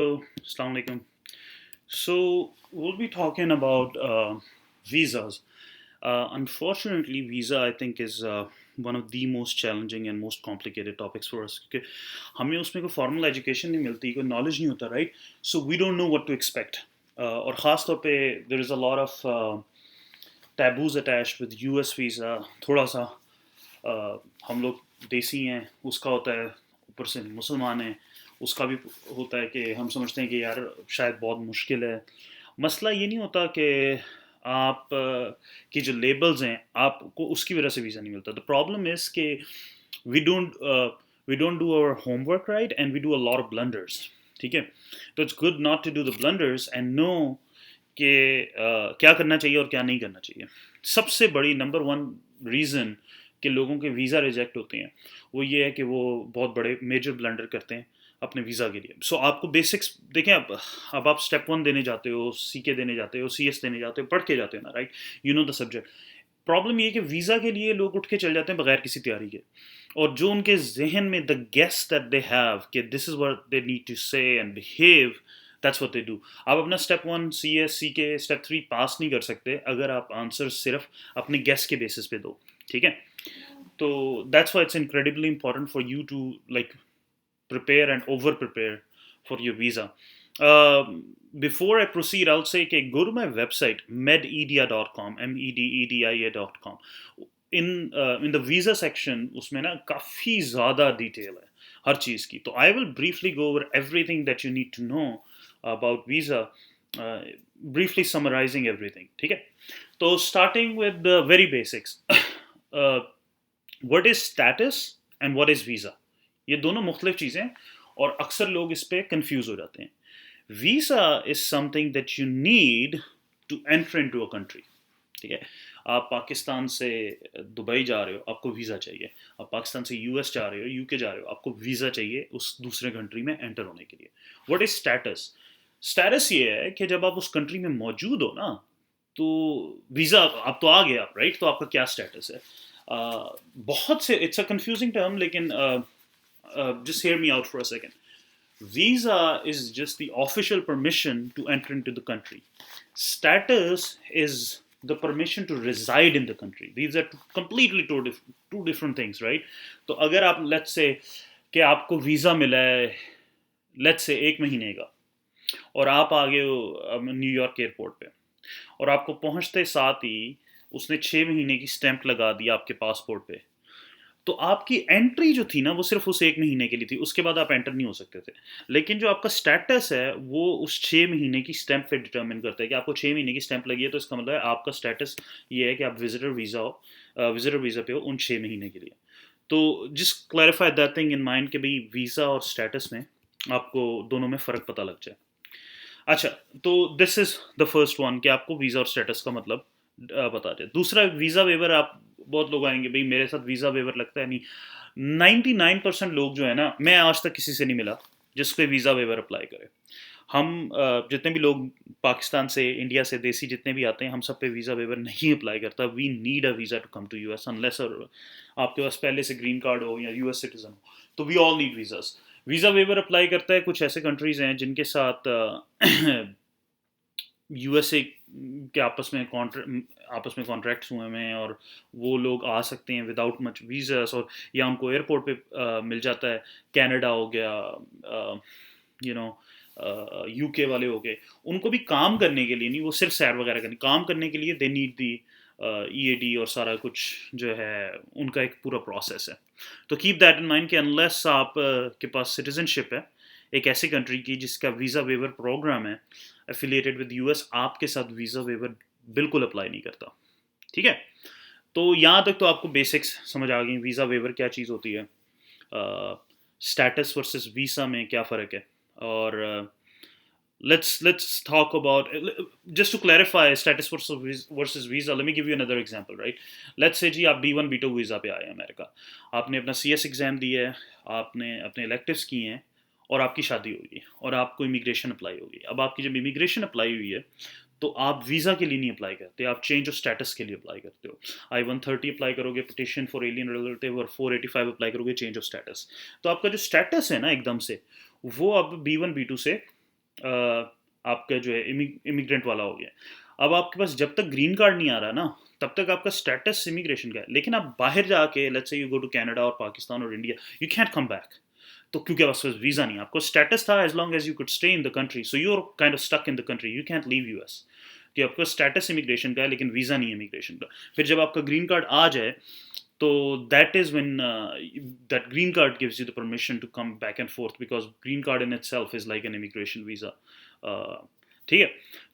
Assalamu alaikum. So we'll be talking about visas. Unfortunately, visa I think is one of the most challenging and most complicated topics for us क्योंकि हमें उसमें कोई formal education नहीं मिलती, कोई knowledge नहीं होता, right? So we don't know what to expect. और ख़ास तौर पे there is a lot of taboos attached with US visa. थोड़ा सा हम लोग देसी हैं, उसका होता है, ऊपर से मुसलमान हैं, उसका भी होता है कि हम समझते हैं कि यार शायद बहुत मुश्किल है। मसला ये नहीं होता कि आप की जो लेबल्स हैं आपको उसकी वजह से वीज़ा नहीं मिलता। द प्रॉब्लम इज़ कि we don't we don't do our homework right and we do a lot of blunders. ठीक है, तो it's good not to do the blunders and know कि क्या करना चाहिए और क्या नहीं करना चाहिए। सबसे बड़ी नंबर वन रीज़न कि लोगों के वीज़ा रिजेक्ट होते हैं वो ये है कि वो बहुत बड़े मेजर ब्लंडर करते हैं अपने वीज़ा के लिए। सो आपको बेसिक्स देखें, अब आप स्टेप वन देने जाते हो, सी के देने जाते हो, सी एस देने जाते हो, पढ़ के जाते हो ना, right? You know the subject. Problem ये है कि वीज़ा के लिए लोग उठ के चल जाते हैं बगैर किसी तैयारी के, और जो उनके जहन में the guess that they have कि this is what they need to say and behave, that's what they do. आप अपना step one C S C के स्टेप थ्री पास नहीं कर सकते अगर आप आंसर सिर्फ अपने गेस के बेसिस पे दो। ठीक है, तो that's why it's incredibly important for you to like prepare and over prepare for your visa. Before I proceed, I'll say okay, go to my website mededia.com, mededia.com. In the visa section उसमें ना काफ़ी ज़्यादा detail है हर चीज़ की, तो I will briefly go over everything that you need to know about visa, uh, briefly summarizing everything. ठीक है, तो starting with the very basics. uh, what is status and what is visa? ये दोनों मुख्तलिफ चीज़ें हैं और अक्सर लोग इस पर कंफ्यूज हो जाते हैं। Visa is something that you need to enter into a country. ठीक है, आप पाकिस्तान से दुबई जा रहे हो, आपको वीज़ा चाहिए। आप पाकिस्तान से यूएस जा रहे हो, यूके जा रहे हो, आपको वीज़ा चाहिए उस दूसरे कंट्री में एंटर होने के लिए। What is status? स्टेटस ये है कि जब आप उस कंट्री में मौजूद हो ना, तो वीज़ा आप तो आ गए आप, राइट? तो आपका क्या स्टेटस है? बहुत से इट्स अ कंफ्यूजिंग टर्म, लेकिन just hear me out for a second. Visa is just the official permission to enter into the country. Status is the permission to reside in the country. These are completely two different things, right? तो अगर आप let's say कि आपको visa मिला है let's say 1 महीने का, और आप आ गए हो न्यूयॉर्क एयरपोर्ट पे, और आपको पहुंचते साथ ही उसने 6 महीने की स्टैंप लगा दी आपके पासपोर्ट पे, तो आपकी एंट्री जो थी ना वो सिर्फ उस 1 महीने के लिए थी, उसके बाद आप एंटर नहीं हो सकते थे। लेकिन जो आपका स्टेटस है वो उस 6 महीने की स्टैंप पे डिटर्मिन करता है कि आपको 6 महीने की स्टैंप लगी है, तो इसका मतलब है आपका स्टेटस ये है कि आप विजिटर वीज़ा हो, विजिटर वीज़ा पे हो उन 6 महीने के लिए। तो just clarify that thing in mind कि भाई वीज़ा और स्टेटस में आपको दोनों में फ़र्क पता लग जाए। अच्छा, तो this is the first one कि आपको वीज़ा और स्टेटस का मतलब बता दें। दूसरा, वीज़ा वेवर। आप बहुत लोग आएंगे भाई मेरे साथ वीज़ा वेवर लगता है नहीं। 99% लोग जो है ना, मैं आज तक किसी से नहीं मिला जिसपे वीज़ा वेवर अप्लाई करे। हम जितने भी लोग पाकिस्तान से, इंडिया से, देसी जितने भी आते हैं, हम सब पे वीज़ा वेवर नहीं अप्लाई करता। We need a visa to come to US unless और आपके पास पहले से ग्रीन कार्ड हो या यूएस सिटीजन हो, तो we all need visas. Visa waiver apply करता है कुछ ऐसे कंट्रीज़ हैं जिनके साथ यूएसए के आपस में कॉन्ट्रैक्ट्स हुए हैं, और वो लोग आ सकते हैं विदाउट मच वीज़ास, और या उनको एयरपोर्ट पे मिल जाता है। कनाडा हो गया, यू नो यूके वाले हो गए, उनको भी काम करने के लिए नहीं, वो सिर्फ सैर वगैरह करने, काम करने के लिए दे नीड दी ईएडी और सारा कुछ जो है उनका एक पूरा प्रोसेस है। तो कीप दैट इन माइंड कि अनलेस आप के पास सिटीजनशिप है एक ऐसी कंट्री की जिसका वीज़ा वेवर प्रोग्राम है एफिलिएटेड विद यूएस, आपके साथ वीज़ा वेवर बिल्कुल अप्लाई नहीं करता। ठीक है, तो यहाँ तक तो आपको बेसिक्स समझ आ गई, वीज़ा वेवर क्या चीज़ होती है, स्टेटस वर्सेस वीज़ा में क्या फ़र्क है, और let's talk about, just to clarify status versus visa. Let me give you another example, right? Let's say जी आप B1 B2 वीज़ा पे आए हैं अमेरिका, आपने अपना CS एग्ज़ाम दिया है, आपने अपने इलेक्टिव्स किए हैं, और आपकी शादी होगी और आपको इमिग्रेशन अप्लाई होगी। अब आपकी जब इमिग्रेशन अप्लाई हुई है तो आप वीज़ा के लिए नहीं अप्लाई करते, आप चेंज ऑफ स्टेटस के लिए अप्लाई करते हो। I-130 अप्लाई करोगे, पिटिशन फॉर एलियन रिलेटिव, और 485 अप्लाई करोगे, चेंज ऑफ स्टेटस। तो आपका जो स्टेटस है ना एकदम से, वो अब B1 B2 से आपका जो है इमिग्रेंट वाला हो गया। अब आपके पास जब तक ग्रीन कार्ड नहीं आ रहा ना, तब तक आपका स्टेटस इमिग्रेशन का है। लेकिन आप बाहर जाके, let's say you go to Canada और पाकिस्तान और India, you can't come back. तो क्योंकि आपके पास वीज़ा नहीं है, आपको स्टेटस था as long as you could stay in the country, so you are kind of stuck in the country, you can't leave US. कि आपका स्टेटस इमिग्रेशन का है लेकिन वीज़ा नहीं है इमिग्रेशन का। फिर जब आपका ग्रीन कार्ड आ जाए, तो that is when that green card gives you the permission to come back and forth, because green card in itself is like an immigration visa. uh, ठीक है?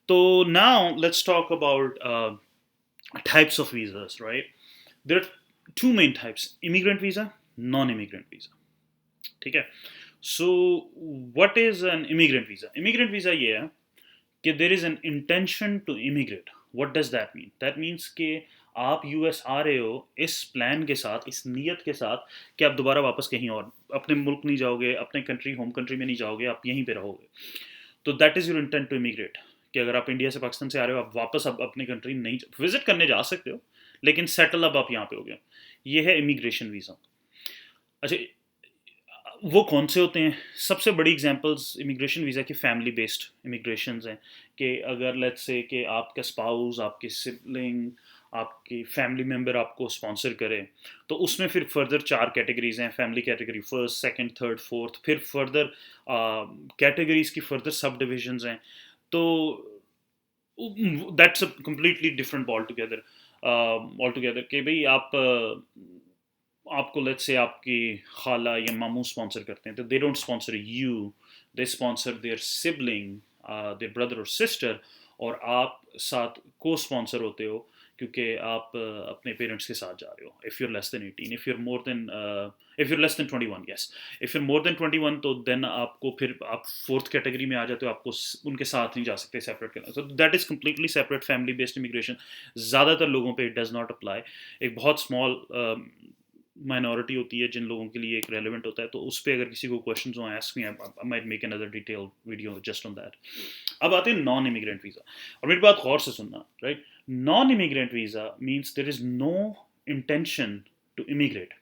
तो now let's talk about types of visas, right? There are two main types: immigrant visa, non-immigrant visa. ठीक है? So what is an immigrant visa? Immigrant visa ये है कि there is an intention to immigrate. What does that mean? That means कि आप US आ रहे हो इस प्लान के साथ, इस नीयत के साथ कि आप दोबारा वापस कहीं और अपने मुल्क नहीं जाओगे, अपने कंट्री, होम कंट्री में नहीं जाओगे, आप यहीं पे रहोगे। तो that is your intent to immigrate. कि अगर आप इंडिया से, पाकिस्तान से आ रहे हो, आप वापस अब अपनी कंट्री नहीं विजिट करने जा सकते हो, लेकिन सेटल अब आप यहाँ पे हो गए। ये है इमिग्रेशन वीज़ा। अच्छा, वो कौन से होते हैं? सबसे बड़ी एग्जांपल्स इमिग्रेशन वीज़ा की फैमिली बेस्ड इमिग्रेशंस हैं। कि अगर लेट्स से कि आपका स्पाउस, आपके सिबलिंग, आपकी फैमिली मेम्बर आपको स्पॉन्सर करे, तो उसमें फिर फर्दर 4 कैटेगरीज हैं। Family category, first, second, third, fourth. फिर फर्दर कैटेगरीज की फर्दर सब डिविजन्स हैं। तो that's a completely different all together कि भाई आपको लेट्स से आपकी खाला या मामू स्पॉन्सर करते हैं, तो they don't sponsor you, they sponsor their sibling, their brother और सिस्टर, और आप साथ को स्पॉन्सर होते हो क्योंकि आप अपने पेरेंट्स के साथ जा रहे हो। If you're less than 18, if you're less than 21, yes. If you're more than 21, तो देन आपको फिर आप फोर्थ कैटेगरी में आ जाते हो, आपको उनके साथ नहीं जा सकते, सेपरेट करना। तो that is completely separate family based immigration. ज़्यादातर लोगों पे इट डज़ नॉट अप्लाई। एक बहुत स्मॉल माइनॉरिटी होती है जिन लोगों के लिए एक रेलिवेंट होता है। तो उस पर अगर किसी को क्वेश्चन हो, ask me, I might make another detail video just on that. अब आते हैं नॉन इमिग्रेंट वीज़ा। और मेरी बात गौर से सुनना, right? Non immigrant visa means there is no intention to immigrate.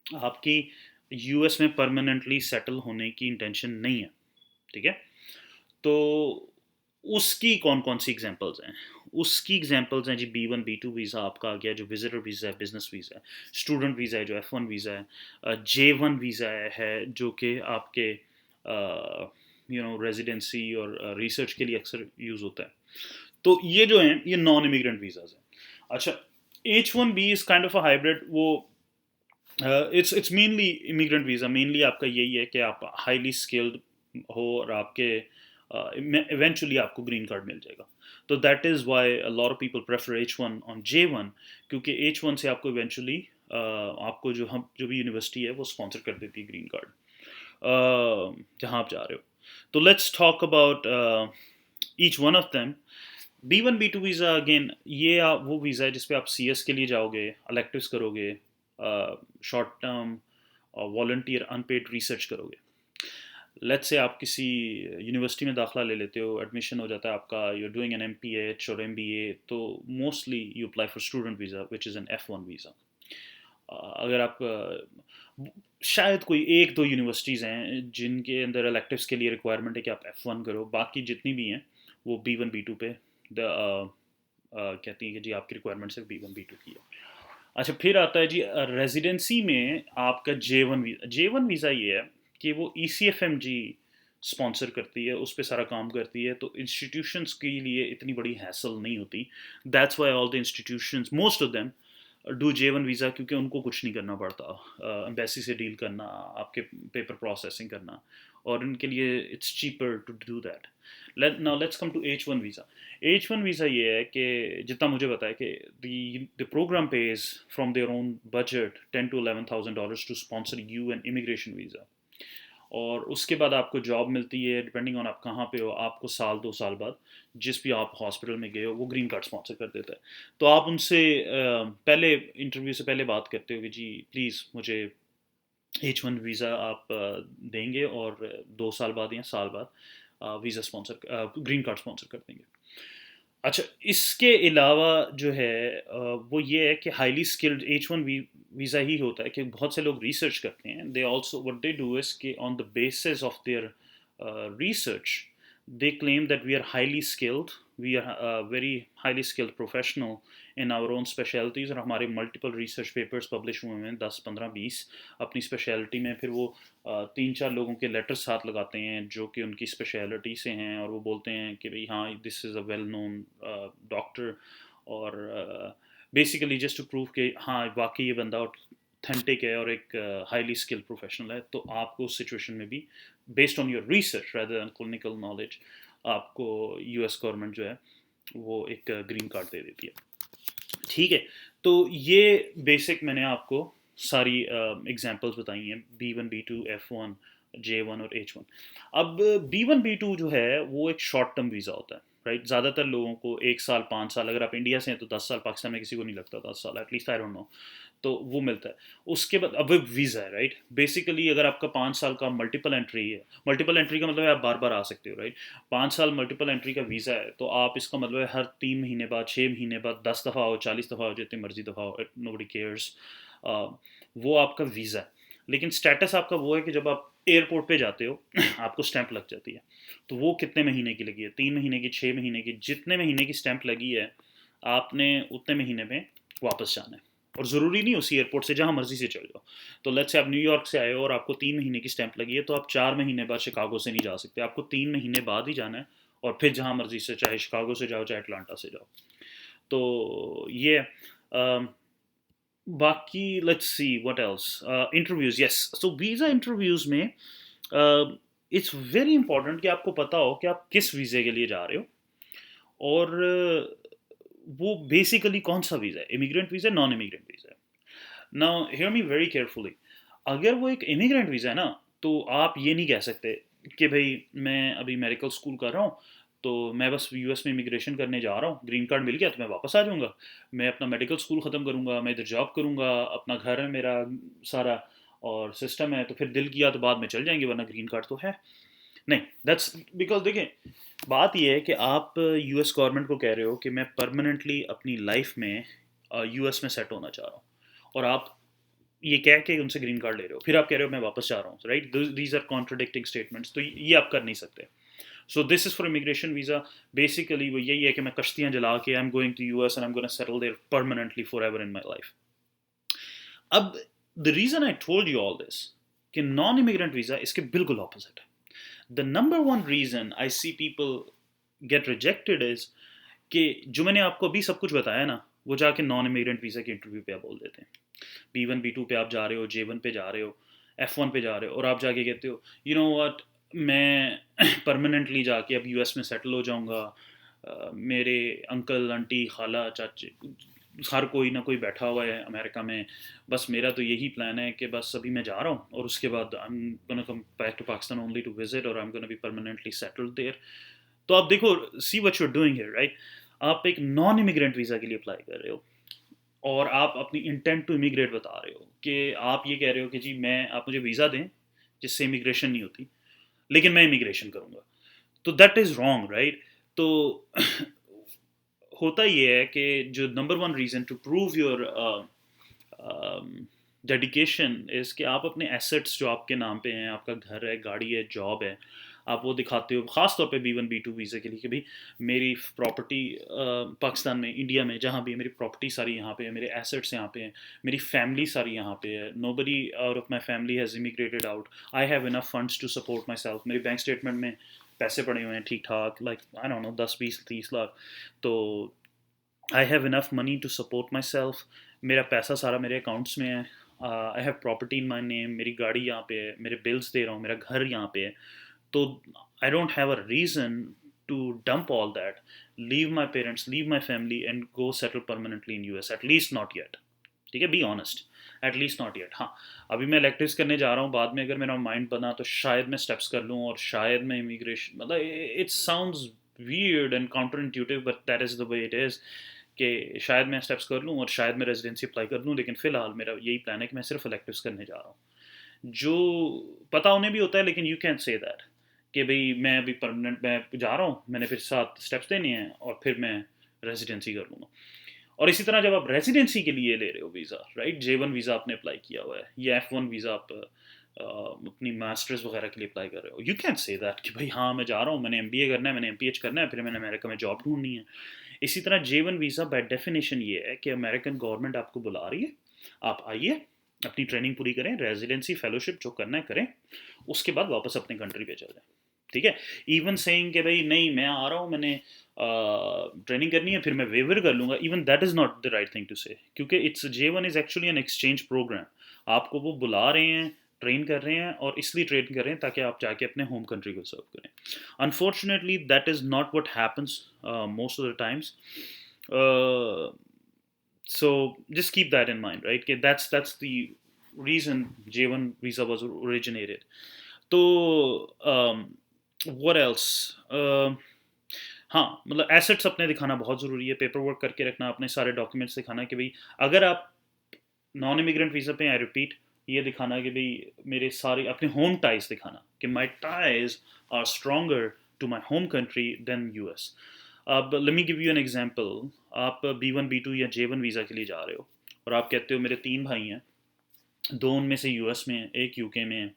आपकी यूएस में परमानेंटली सेटल होने की इंटेंशन नहीं है, ठीक है? तो उसकी कौन कौन सी एग्जांपल्स हैं? उसकी एग्जांपल्स हैं जी, B1 B2 वीज़ा आपका आ गया, जो विजिटर वीज़ा है, बिजनेस वीज़ा है। स्टूडेंट वीज़ा है जो F1 वीज़ा है। J1 वीज़ा है जो कि आपके रेजिडेंसी और रिसर्च के लिए अक्सर यूज़ होता है। तो ये जो हैं, ये नॉन इमिग्रेंट वीज़ाज हैं। अच्छा, H1B is kind of a hybrid. वो it's mainly immigrant visa. Mainly आपका यही है कि आप हाईली स्किल्ड हो और आपके इवेंचुअली आपको ग्रीन कार्ड मिल जाएगा। तो that is why a lot of people prefer H1 on J1, क्योंकि H1 से आपको इवेंचुअली आपको जो भी यूनिवर्सिटी है वो स्पॉन्सर कर देती है ग्रीन कार्ड जहाँ आप जा रहे हो। तो let's talk about each one of them. B1 B2 visa, again ये वो वीज़ा है जिसपे आप CS के लिए जाओगे, इलेक्टिव्स करोगे, short term volunteer unpaid research करोगे। लेट्स से आप किसी यूनिवर्सिटी में दाखिला ले लेते हो, एडमिशन हो जाता है आपका, you are doing an MPH और MBA, तो mostly you apply for student visa which is an F1 visa. अगर आप शायद कोई एक दो यूनिवर्सिटीज़ हैं जिनके अंदर इलेक्टिव्स के लिए रिक्वायरमेंट है कि आप F1 करो, बाकी जितनी भी हैं वो B1 B2 पे कहती हैं कि जी आपकी रिक्वायरमेंट सिर्फ B1 B2 की है। अच्छा, फिर आता है जी रेजिडेंसी में आपका J1 वीज़ा। J1 वीज़ा ये है कि वो ECFMG स्पॉन्सर करती है, उस पर सारा काम करती है। तो इंस्टीट्यूशंस के लिए इतनी बड़ी हैसल नहीं होती। That's why all the institutions, most of them, do J1 visa, क्योंकि उनको कुछ नहीं करना पड़ता। एम्बेसी से डील करना, आपके पेपर प्रोसेसिंग करना, और उनके लिए it's cheaper to do that. Now let's come to H1 visa. H1 visa ये है कि जितना मुझे पता है कि the program pays from their own budget $10,000 to $11,000 to sponsor you an immigration visa. और उसके बाद आपको जॉब मिलती है, डिपेंडिंग ऑन आप कहाँ पे हो, आपको साल 2 साल बाद जिस भी आप हॉस्पिटल में गए हो वो ग्रीन कार्ड स्पॉन्सर कर देता है। तो आप उनसे पहले, इंटरव्यू से पहले बात करते हो कि जी प्लीज़ मुझे H1 वीज़ा आप देंगे, और 2 साल बाद या साल बाद visa sponsor, green card sponsor कर देंगे। अच्छा, इसके अलावा जो है वो ये है कि हाईली स्किल्ड H1 वीज़ा ही होता है कि बहुत से लोग रिसर्च करते हैं। They also what they do is कि on the basis of their research they claim that we are highly skilled, we are very highly skilled professional in our own specialties, और हमारे मल्टीपल रिसर्च पेपर्स पब्लिश हुए हैं 10 15 20 अपनी speciality में। फिर वो 3 4 लोगों के लेटर साथ लगाते हैं जो कि उनकी स्पेशलिटी से हैं, और वो बोलते हैं कि भाई हाँ this is a well known doctor, और बेसिकली जस्ट टू प्रूव कि हाँ वाकई ये बंदा ऑथेंटिक है और एक हाईली स्किल्ड प्रोफेशनल है। तो आपको उस सिचुएशन में भी based on your research rather than clinical knowledge आपको यूएस गवर्नमेंट जो है वो एक ग्रीन कार्ड दे देती है। ठीक है, तो ये बेसिक मैंने आपको सारी एग्जांपल्स बताई हैं, B1 B2 F1 J1 और H1। अब B1 B2 जो है वो एक शॉर्ट टर्म वीज़ा होता है, राइट। ज़्यादातर लोगों को 1 साल 5 साल, अगर आप इंडिया से हैं तो 10 साल, पाकिस्तान में किसी को नहीं लगता 10 साल, एटलीस्ट आई डोंट नो, तो वो मिलता है। उसके बाद अब वीज़ा है, राइट। बेसिकली अगर आपका 5 साल का मल्टीपल एंट्री है, मल्टीपल एंट्री का मतलब है आप बार बार आ सकते हो, राइट। 5 साल मल्टीपल एंट्री का वीज़ा है, तो आप इसका मतलब है हर 3 महीने बाद, 6 महीने बाद, 10 दफ़ा हो, 40 दफ़ा हो, जितनी मर्जी दफ़ा हो, नोबडी केयर्स, वो आपका वीज़ा है। लेकिन स्टेटस आपका वो है कि जब आप एयरपोर्ट पे जाते हो आपको स्टैंप लग जाती है। तो वो कितने महीने की लगी है, 3 महीने की, 6 महीने की, जितने महीने की स्टैंप लगी है आपने उतने महीने में वापस जाना है। और ज़रूरी नहीं उसी एयरपोर्ट से, जहाँ मर्जी से चले जाओ। तो लेट्स से आप न्यूयॉर्क से आए हो और आपको 3 महीने की स्टैंप लगी है, तो आप 4 महीने बाद शिकागो से नहीं जा सकते, आपको 3 महीने बाद ही जाना है, और फिर जहाँ मर्जी से, चाहे शिकागो से जाओ चाहे अटलांटा से जाओ। तो ये बाकी let's see what else, interviews, yes. So visa interviews में इट्स वेरी इंपॉर्टेंट कि आपको पता हो कि आप किस वीज़े के लिए जा रहे हो, और वो बेसिकली कौन सा वीज़ा है, immigrant visa, non immigrant visa है। Now hear me very carefully, अगर वो एक इमिग्रेंट वीज़ा है ना, तो आप ये नहीं कह सकते कि भाई मैं अभी मेडिकल स्कूल कर रहा हूँ, तो मैं बस यूएस में इमिग्रेशन करने जा रहा हूँ, ग्रीन कार्ड मिल गया तो मैं वापस आ जाऊँगा, मैं अपना मेडिकल स्कूल ख़त्म करूँगा, मैं इधर जॉब करूँगा, अपना घर है मेरा सारा और सिस्टम है, तो फिर दिल किया तो बाद में चल जाएंगे, वरना ग्रीन कार्ड तो है नहीं। दैट्स बिकॉज देखिए, बात यह है कि आप यूएस गवर्नमेंट को कह रहे हो कि मैं परमानेंटली अपनी लाइफ में यूएस में सेट होना चाह रहा हूँ, और आप ये कह के उनसे ग्रीन कार्ड ले रहे हो, फिर आप कह रहे हो मैं वापस जा रहा हूँ, right. These are contradicting statements, तो ये आप कर नहीं सकते। So this is for immigration visa. Basically वो यही है कि मैं कश्तियाँ जला के I am going to US and I am gonna settle there permanently for ever in my life. अब the reason I told you all this कि नॉन इमिग्रेंट वीज़ा इसके बिल्कुल ऑपोजिट है। The number one reason I see people get rejected is कि जो मैंने आपको अभी सब कुछ बताया ना, वो जाके नॉन इमिग्रेंट वीज़ा के इंटरव्यू पे आप बोल देते हैं। B1 B2 पे आप जा रहे हो, J1 पे जा रहे हो, F1 पे जा रहे हो, और आप जाके कहते हो यू नो व्हाट, मैं परमानेंटली जाके अब यूएस में सेटल हो जाऊंगा, मेरे अंकल आंटी खाला चाचे हर कोई ना कोई बैठा हुआ है अमेरिका में, बस मेरा तो यही प्लान है कि बस अभी मैं जा रहा हूँ और उसके बाद I am gonna come back to Pakistan only to visit, और I am gonna be permanently settled there. तो आप देखो, see what you are doing here, right. आप एक नॉन इमिग्रेंट वीज़ा के लिए अप्लाई कर रहे हो, और आप अपनी इंटेंट टू इमिग्रेट बता रहे हो कि आप ये कह रहे हो कि जी मैं, आप मुझे वीज़ा दें जिससे इमिग्रेशन नहीं होती, लेकिन मैं इमिग्रेशन करूँगा। तो दैट इज़ रॉन्ग, राइट। तो होता ये है कि जो number one reason to prove your dedication is कि आप अपने एसेट्स जो आपके नाम पे हैं, आपका घर है, गाड़ी है, जॉब है, आप वो दिखाते हो, ख़ास तौर पे B1 B2 वीज़ा के लिए कि भाई मेरी प्रॉपर्टी पाकिस्तान में, इंडिया में, जहाँ भी है, मेरी प्रॉपर्टी सारी यहाँ पे है, मेरे एसेट्स यहाँ पे हैं, मेरी फैमिली सारी यहाँ पे है, nobody out of my family has immigrated out, I have enough funds to support my self, मेरे बैंक स्टेटमेंट में पैसे पड़े हुए हैं ठीक ठाक, like I don't know 10 20 30 lakh, तो I have enough money to support my self, मेरा पैसा सारा मेरे अकाउंट्स में है, I have property in my name, मेरी गाड़ी यहाँ पे है, मेरे बिल्स दे रहा हूँ, मेरा घर यहाँ पे है। तो I don't have a reason to dump all that, leave my parents, leave my family and go settle permanently in US, at least not yet. ठीक है, be honest, at least not yet. हाँ, अभी मैं इलेक्टिव्स करने जा रहा हूँ, बाद में अगर मेरा माइंड बना तो शायद मैं स्टेप्स कर लूँ, और शायद मैं इमिग्रेशन, मतलब it sounds weird and counter intuitive, but that is the way it is कि शायद मैं स्टेप्स कर लूँ और शायद मैं रेजिडेंसी अप्लाई कर लूँ, लेकिन फ़िलहाल मेरा यही प्लान है कि मैं सिर्फ इलेक्टिव्स करने जा रहा हूँ। जो पता उन्हें भी होता है, लेकिन यू कैन से दैट कि भाई मैं अभी परमानेंट मैं जा रहा हूँ, मैंने फिर 7 स्टेप्स देने हैं और फिर मैं रेजिडेंसी कर लूँगा। और इसी तरह जब आप रेजिडेंसी के लिए ले रहे हो वीज़ा, राइट, J1 वीज़ा आपने अप्लाई किया हुआ है, या F1 वीज़ा आप अपनी मास्टर्स वगैरह के लिए अप्लाई कर रहे हो, यू कैन से दैट कि भाई हाँ मैं जा रहा हूँ, मैंने एमबीए करना है, मैंने एमपीएच करना है, फिर मैंने अमेरिका में जॉब ढूंढनी है। इसी तरह J1 वीज़ा बाय डेफिनेशन ये है कि अमेरिकन गवर्नमेंट आपको बुला रही है, आप आइए, अपनी ट्रेनिंग पूरी करें, रेजिडेंसी फेलोशिप जो करना है करें, उसके बाद वापस अपने कंट्री पे चले जाएं। ठीक है। इवन सेइंग कि भाई नहीं मैं आ रहा हूँ, मैंने ट्रेनिंग करनी है, फिर मैं वेवर कर लूँगा, even that is not the right thing to say, क्योंकि it's J1 is actually an exchange program. आपको वो बुला रहे हैं, ट्रेन कर रहे हैं, और इसलिए ट्रेन कर रहे हैं ताकि आप जाके अपने होम कंट्री को सर्व करें। Unfortunately that is not what happens most of the times. So just keep that in mind, right? Okay, that's the reason J1 visa was originated. तो what else? हाँ, मतलब एसेट्स अपने दिखाना बहुत ज़रूरी है, पेपर वर्क करके रखना, अपने सारे डॉक्यूमेंट्स दिखाना कि भाई अगर आप नॉन इमिग्रेंट वीज़ा पे, आई रिपीट, ये दिखाना कि भाई मेरे सारे अपने होम टाइज दिखाना कि my ties are stronger to my home country than US. अब let me give you an example. आप B1 B2 या J1 वीज़ा के लिए जा रहे हो, और आप कहते हो मेरे 3 भाई हैं, 2 उनमें से यूएस में है, एक यूके में है,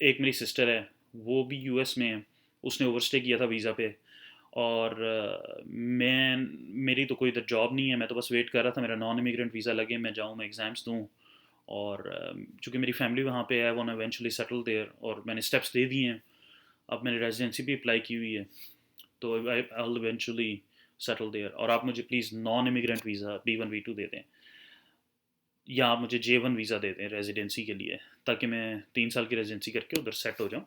एक मेरी सिस्टर है वो भी यूएस में है, उसने ओवरस्टे किया था वीज़ा पे, और मेरी तो कोई इधर जॉब नहीं है, मैं तो बस वेट कर रहा था मेरा नॉन इमिग्रेंट वीज़ा लगे, मैं जाऊँ, मैं एग्ज़ाम्स दूँ, और चूँकि मेरी फैमिली वहाँ पे है, वो इवेंचुअली सेटल देयर, और मैंने स्टेप्स दे दिए हैं, अब मैंने रेजिडेंसी भी अप्लाई की हुई है, तो I will eventually settle there, और आप मुझे please non immigrant visa B1 B2 दे दें, या आप मुझे J1 वीज़ा दे दें रेजिडेंसी के लिए, ताकि मैं 3 साल की रेजिडेंसी करके उधर सेट हो जाऊँ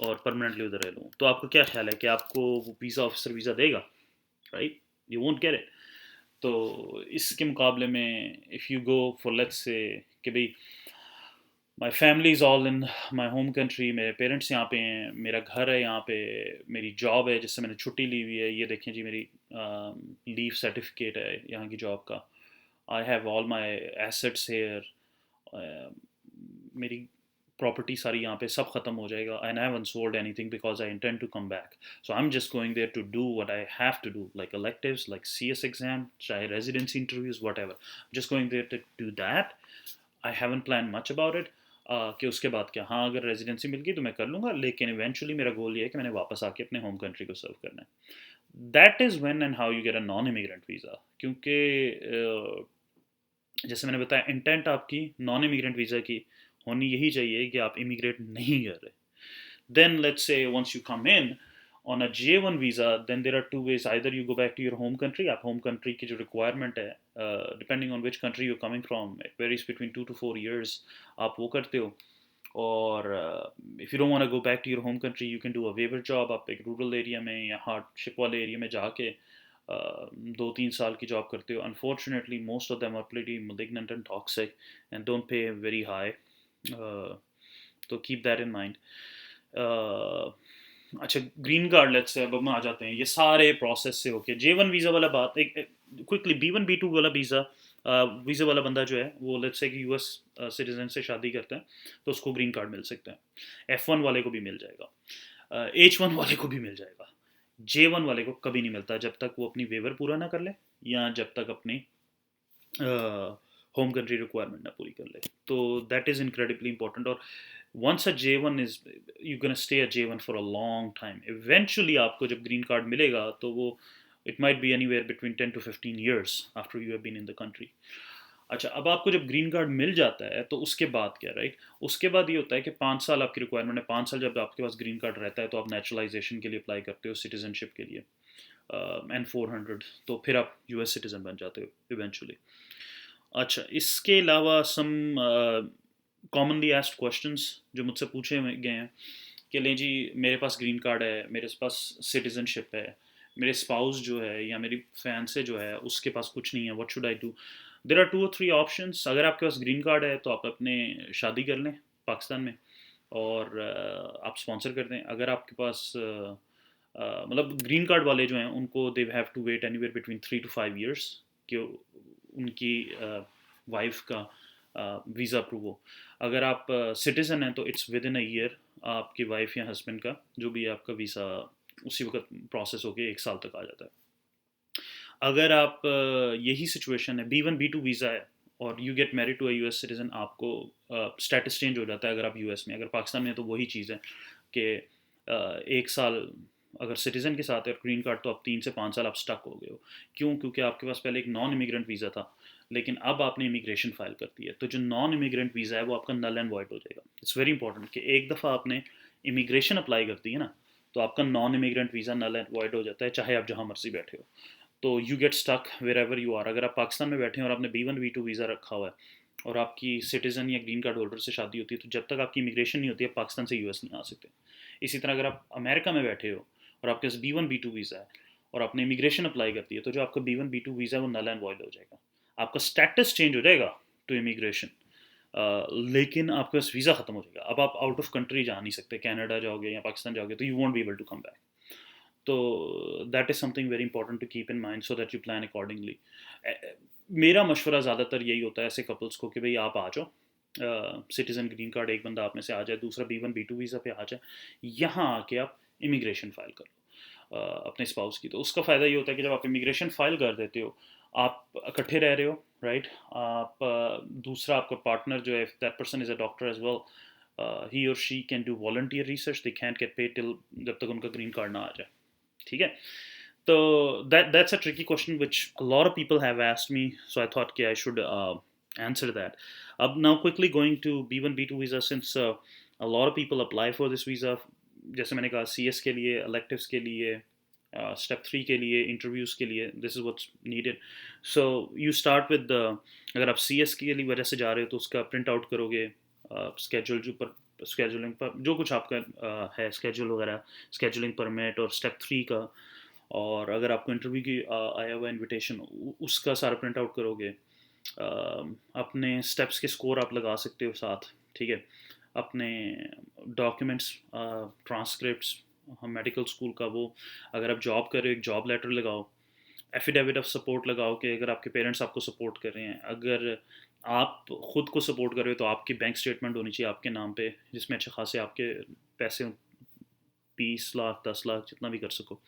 और परमानेंटली उधर रह लूँ। तो आपका क्या ख्याल है कि आपको वो वीज़ा ऑफिसर वीज़ा देगा? Right, you won't get it. तो इसके मुकाबले में if you go for let's say कि भाई my family is all in my home country, मेरे पेरेंट्स यहाँ पे हैं, मेरा घर है यहाँ पे, मेरी जॉब है जिससे मैंने छुट्टी ली हुई है, ये देखें जी मेरी लीव सर्टिफिकेट है यहाँ की जॉब का, I have all my assets here, मेरी प्रॉपर्टी सारी यहाँ पे सब खत्म हो जाएगा, and I haven't sold anything because I intend to come back, so I am just going there to do what I have to do, like electives, like CS exam, चाहे residency interviews, whatever, just going there to do that, I haven't plan much about it, कि उसके बाद क्या, हाँ अगर residency मिल गई तो मैं कर लूँगा, लेकिन इवेंचुअली मेरा गोल ये है कि मैंने वापस आके अपने होम कंट्री को सर्व करना है। That is when and how you get a non immigrant visa, क्योंकि जैसे मैंने बताया इंटेंट आपकी नॉन इमिग्रेंट वीज़ा की होनी यही चाहिए कि आप इमिग्रेट नहीं कर रहे। Then let's say once you come in on a J1 visa, then there are two ways. Either you go back to your home country, आप home country की जो requirement है, depending on which country you're coming from, it varies between 2 to 4 years, आप वो करते हो, और if you don't want to go back to your home country, you can do a waiver job, आप एक रूरल एरिया में या hardship वाले एरिया में जाके 2-3 साल की जॉब करते हो। Unfortunately most of them are pretty malignant and toxic and don't pay very high, तो कीप दैट इन माइंड। अच्छा, ग्रीन कार्ड लेट्स से अब हम आ जाते हैं, ये सारे प्रोसेस से होके J1 वीज़ा वाला बात, एक क्विकली B1 B2 वाला वीज़ा वाला बंदा जो है वो लेट्स से कि यूएस सिटीजन से शादी करता है तो उसको ग्रीन कार्ड मिल सकता है, F1 वाले को भी मिल जाएगा, H1 वाले को भी मिल जाएगा, J1 वाले को कभी नहीं मिलता जब तक वो अपनी वेवर पूरा ना कर ले, या जब तक अपनी होम कंट्री रिक्वायरमेंट ना पूरी कर ले। तो दैट इज़ इनक्रेडिबली इंपॉर्टेंट, और once a J1 is, you're gonna stay a J1 for a long time. Eventually आपको जब ग्रीन कार्ड मिलेगा तो वो it might be anywhere between 10 to 15 years after you have been in the country. अच्छा, अब आपको जब ग्रीन कार्ड मिल जाता है तो उसके बाद क्या, राइट, उसके बाद ये होता है कि 5 साल आपकी रिक्वायरमेंट है, 5 साल जब आपके पास ग्रीन कार्ड रहता है तो आप नेचुरलाइजेशन के लिए अप्लाई करते हो, सिटीजनशिप के लिए, N400, तो फिर आप US सिटीजन बन जाते हो इवेंचुअली। अच्छा, इसके अलावा सम कॉमनली आस्क्ड क्वेश्चंस जो मुझसे पूछे गए हैं कि लें जी मेरे पास ग्रीन कार्ड है, मेरे पास सिटीजनशिप है, मेरे स्पाउस जो है या मेरी फैंसे जो है उसके पास कुछ नहीं है, what should I do? There are 2 or 3 options. अगर आपके पास ग्रीन कार्ड है तो आप अपने शादी कर लें पाकिस्तान में, और आप स्पॉन्सर कर दें। अगर आपके पास मतलब ग्रीन कार्ड वाले जो हैं उनको they have to wait anywhere between 3 to 5 years कि उनकी वाइफ का वीज़ा अप्रूव हो। अगर आप सिटीज़न हैं तो it's with in a year आपकी वाइफ या हस्बैंड का जो भी है आपका वीज़ा उसी वक्त प्रोसेस होके 1 साल तक आ जाता है। अगर आप यही सिचुएशन है B1 B2 वीज़ा है और you get married to a US citizen, आपको स्टेटस चेंज हो जाता है अगर आप यूएस में, अगर पाकिस्तान में तो वही चीज़ है कि 1 साल अगर सिटीज़न के साथ है ग्रीन कार्ड तो आप 3 से 5 साल आप स्टक हो गए हो। क्यों? क्योंकि आपके पास पहले एक नॉन इमिग्रेंट वीज़ा था, लेकिन अब आपने इमिग्रेशन फाइल कर दी है, तो जो नॉन इमिग्रेंट वीज़ा है वो आपका नल एंड वॉइड हो जाएगा। इट्स वेरी इंपॉर्टेंट कि एक दफ़ा आपने इमिग्रेशन अप्लाई कर दी है ना, तो आपका non immigrant visa null and void हो जाता है, चाहे आप जहाँ मर्जी बैठे हो। तो you get stuck wherever you are. अगर आप पाकिस्तान में बैठे हैं और आपने B1 B2 वीज़ा रखा हुआ है और आपकी सिटीज़न या ग्रीन कार्ड होल्डर से शादी होती है, तो जब तक आपकी इमिग्रेशन नहीं होती है पाकिस्तान से यूएस नहीं आ सकते। इसी तरह अगर आप अमेरिका में बैठे हो और आपके पास B1 B2 वीज़ा है और आपने इमिग्रेशन अप्लाई करती है, तो जो आपका B1 B2 वीज़ा है वो नल एंड वॉइड हो जाएगा, आपका स्टेटस चेंज हो जाएगा टू इमिग्रेशन, लेकिन आपके पास वीज़ा ख़त्म हो जाएगा। अब आप आउट ऑफ कंट्री जा नहीं सकते, कनाडा जाओगे या पाकिस्तान जाओगे तो you won't be able to come back. तो that is something very important to keep in mind so that you plan accordingly. मेरा मशवरा ज़्यादातर यही होता है ऐसे कपल्स को कि भाई आप आ जाओ, सिटीज़न ग्रीन कार्ड एक बंदा आप में से आ जाए, दूसरा B1 B2 वीज़ा पे आ जाए, यहाँ आके आप इमिग्रेशन फ़ाइल कर लो अपने स्पाउस की। तो उसका फ़ायदा ये होता है कि जब आप इमिग्रेशन फ़ाइल कर देते हो, आप इकट्ठे रह रहे हो, राइट। आप दूसरा आपका पार्टनर जो है, that person is a doctor as well, he और she can do volunteer research, they can't get paid till जब तक उनका ग्रीन कार्ड ना आ जाए, ठीक है। तो that's a tricky question which a lot of people have asked me, so I thought I should answer that. Now quickly going to B1 B2 visa, since a lot of people apply for this visa, जैसे मैंने कहा CS के लिए, electives के लिए, step 3 के लिए, interviews के लिए, this is what's needed. So you start with, अगर आप CS के लिए वजह से जा रहे हो तो उसका प्रिंट आउट करोगे, स्केड्यूल जो पर स्केड्यूलिंग पर जो कुछ आपका है स्केड्यूल वगैरह, स्केड्यूलिंग परमिट और स्टेप 3 का, और अगर आपको इंटरव्यू की आया हुआ इनविटेशन उसका सारा प्रिंट आउट करोगे, अपने स्टेप्स के स्कोर आप लगा सकते हो साथ, ठीक है। अपने डॉक्यूमेंट्स, ट्रांसक्रिप्ट्स, मेडिकल स्कूल का वो, अगर आप जॉब कर रहे हो एक जॉब लेटर लगाओ, एफिडेविट ऑफ सपोर्ट लगाओ कि अगर आपके पेरेंट्स आपको सपोर्ट कर रहे हैं, अगर आप खुद को सपोर्ट कर रहे हो तो आपकी बैंक स्टेटमेंट होनी चाहिए आपके नाम पे, जिसमें अच्छे खासे आपके पैसे 20 लाख 10 लाख जितना भी कर सको।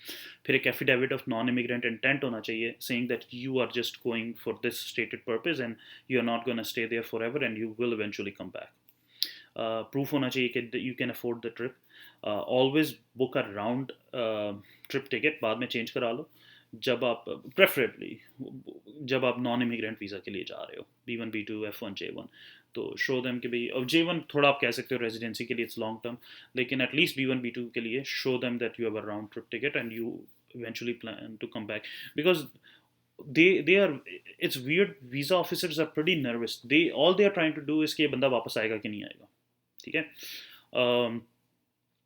फिर एक affidavit of non immigrant intent होना चाहिए, saying that you are just going for this stated purpose and you are not gonna stay there forever and you will eventually come back. Proof होना चाहिए कि you can afford the trip. Always book a round trip ticket, बाद में change करा लो जब आप, preferably जब आप नॉन इमिग्रेंट वीज़ा के लिए जा रहे हो, B1 B2 F1 J1, तो शो देम कि भाई, अब J1 थोड़ा आप कह सकते हो रेजिडेंसी के लिए इट्स लॉन्ग टर्म, लेकिन एटलीस्ट B1 B2 के लिए show them that you have a round trip ticket and you eventually plan to come back, because they are, it's weird, visa officers are pretty nervous, they all they are trying to do is कि ये बंदा वापस आएगा कि नहीं आएगा, ठीक है।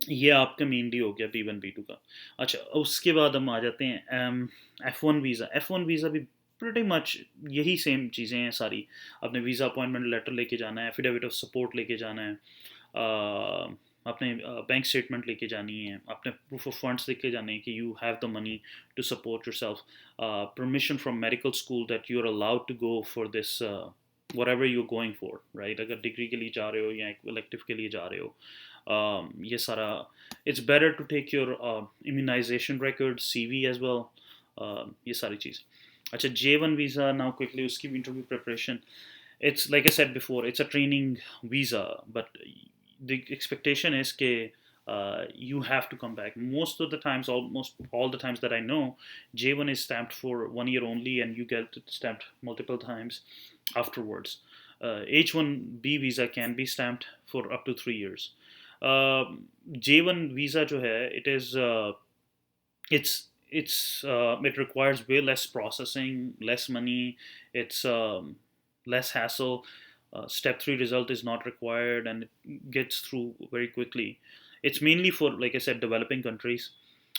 ये आपका मेनली हो गया B1 B2 का। अच्छा, उसके बाद हम आ जाते हैं F1 वीज़ा। F1 वीज़ा भी प्रीटी मच यही सेम चीज़ें हैं सारी। अपने वीज़ा अपॉइंटमेंट लेटर लेके जाना है, एफिडेविट ऑफ सपोर्ट लेके जाना है, अपने बैंक स्टेटमेंट लेके जानी है, अपने प्रूफ ऑफ फंड्स लेके जाने हैं कि you have the money to support yourself, permission from medical school that you are allowed to go for this whatever you're going for, right? अगर डिग्री के लिए जा रहे हो या एक इलेक्टिव के लिए जा रहे हो, ये सारा, it's better to take your immunization record, CV as well, ये सारी चीज़। अच्छा, J1 visa, now quickly उसकी interview preparation, it's like I said before, it's a training visa, but the expectation is कि you have to come back. Most of the times, almost all the times that I know, J1 is stamped for 1 year only and you get it stamped multiple times afterwards. H1B visa can be stamped for up to 3 years. J1 visa जो है, it requires way less processing, less money, it's less hassle. Step 3 result is not required and it gets through very quickly. It's mainly for, like I said, developing countries.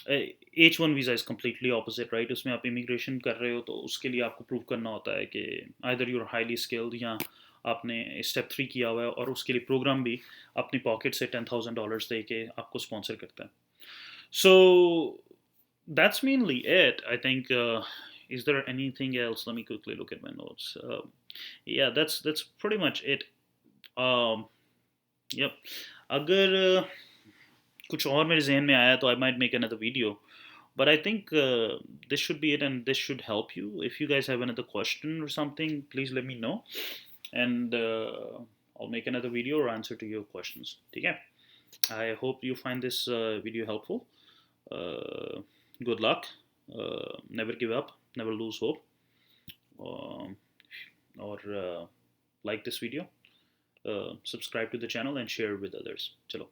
H1 visa is completely opposite, right? उसमें आप immigration कर रहे हो तो उसके लिए आपको prove करना होता है कि either you're highly skilled या आपने स्टेप 3 किया हुआ है, और उसके लिए प्रोग्राम भी अपनी पॉकेट से $10,000 दे के आपको स्पॉन्सर करता है। So that's mainly it, I think. Is there anything else? Let me quickly look at my notes. Yeah, that's pretty much it. Yep. अगर कुछ और मेरे जहन में आया तो I might make another video, But I think this should be it, and this should help you. If you guys have another question or something, please let me know, and I'll make another video or answer to your questions. Okay. I hope you find this video helpful. Uh, Good luck. Never give up. Never lose hope. Um, or like this video. Subscribe to the channel and share with others. Chalo.